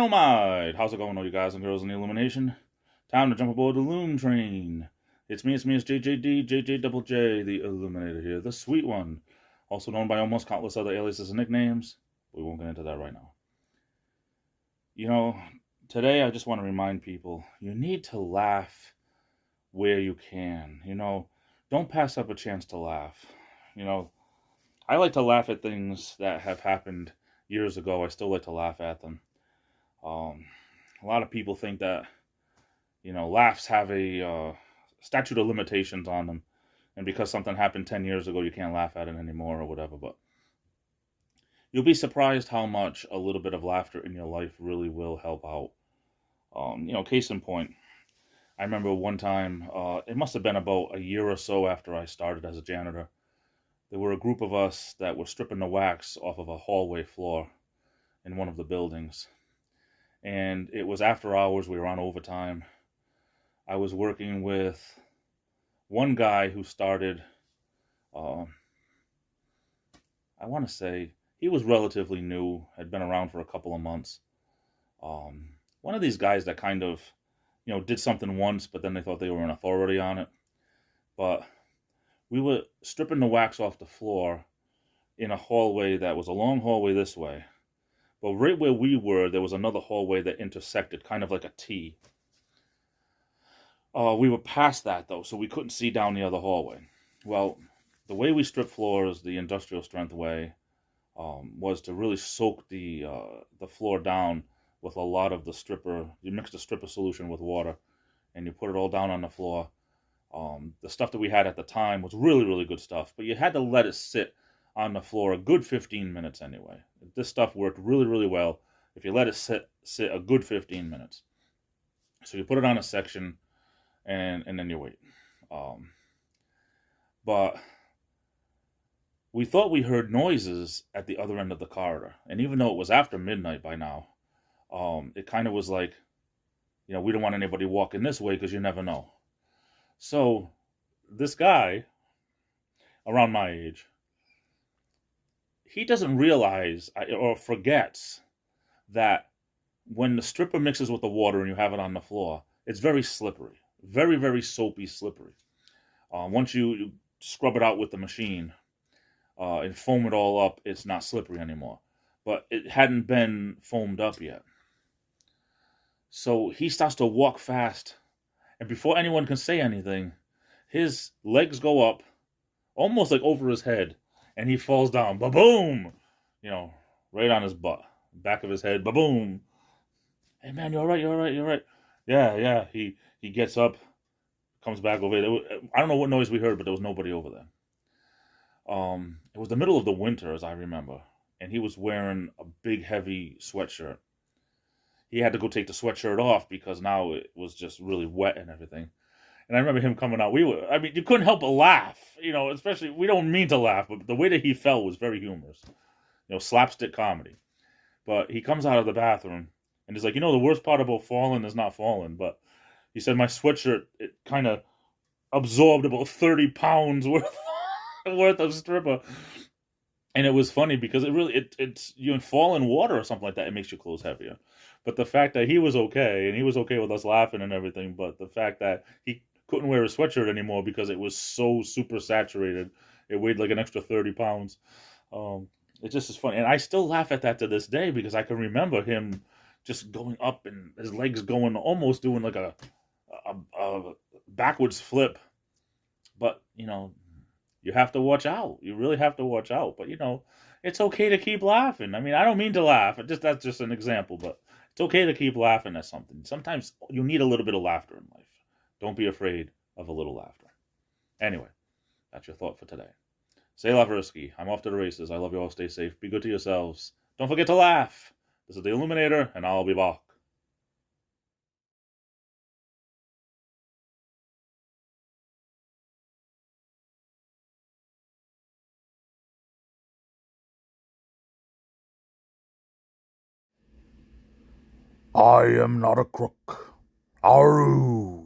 Dynamite! How's it going, all you guys and girls in the Illumination? Time to jump aboard the Loom train. It's me, it's JJJ, the Illuminator here, the sweet one. Also known by almost countless other aliases and nicknames. We won't get into that right now. You know, today I just want to remind people, you need to laugh where you can. Don't pass up a chance to laugh. I like to laugh at things that have happened years ago. I still like to laugh at them. A lot of people think that, laughs have a statute of limitations on them. And because something happened 10 years ago, you can't laugh at it anymore or whatever. But you'll be surprised how much a little bit of laughter in your life really will help out. Case in point, I remember one time, it must have been about a year or so after I started as a janitor. There were a group of us that were stripping the wax off of a hallway floor in one of the buildings. And it was after hours, we were on overtime. I was working with one guy who started, I want to say, he was relatively new, had been around for a couple of months. One of these guys that kind of, did something once, but then they thought they were an authority on it. But we were stripping the wax off the floor in a hallway that was a long hallway this way. But right where we were, there was another hallway that intersected, kind of like a T. We were past that, though, so we couldn't see down the other hallway. Well, the way we strip floors, the industrial strength way, was to really soak the floor down with a lot of the stripper. You mix the stripper solution with water, and you put it all down on the floor. The stuff that we had at the time was really, really good stuff, but you had to let it sit on the floor a good 15 minutes anyway. This stuff worked really, really well if you let it sit a good 15 minutes. So you put it on a section, and then you wait. But we thought we heard noises at the other end of the corridor, and even though it was after midnight by now, it kind of was like, we don't want anybody walking this way because you never know. So this guy, around my age, he doesn't realize or forgets that when the stripper mixes with the water and you have it on the floor, it's very slippery. Very, very soapy, slippery. Once you scrub it out with the machine and foam it all up, it's not slippery anymore. But it hadn't been foamed up yet. So he starts to walk fast. And before anyone can say anything, his legs go up, almost like over his head, and he falls down. Ba-boom! Right on his butt. Back of his head. Ba-boom! Hey, man, you all right? You all right? You all right? Yeah. He gets up, comes back over there. I don't know what noise we heard, but there was nobody over there. It was the middle of the winter, as I remember, and he was wearing a big, heavy sweatshirt. He had to go take the sweatshirt off because now it was just really wet and everything. And I remember him coming out. You couldn't help but laugh, especially, we don't mean to laugh, but the way that he fell was very humorous. Slapstick comedy. But he comes out of the bathroom and he's like, the worst part about falling is not falling. But he said, my sweatshirt, it kind of absorbed about 30 pounds worth of stripper. And it was funny because it's you fall in water or something like that, it makes your clothes heavier. But the fact that he was okay, and he was okay with us laughing and everything, but the fact that he couldn't wear his sweatshirt anymore because it was so super saturated, it weighed like an extra 30 pounds. It just is funny. And I still laugh at that to this day because I can remember him just going up and his legs going, almost doing like a backwards flip. But, you have to watch out. You really have to watch out. But, it's okay to keep laughing. I don't mean to laugh. That's just an example, but it's okay to keep laughing at something. Sometimes you need a little bit of laughter in life. Don't be afraid of a little laughter. Anyway, that's your thought for today. Say la Versky. I'm off to the races. I love you all. Stay safe. Be good to yourselves. Don't forget to laugh. This is the Illuminator, and I'll be back. I am not a crook. Aru.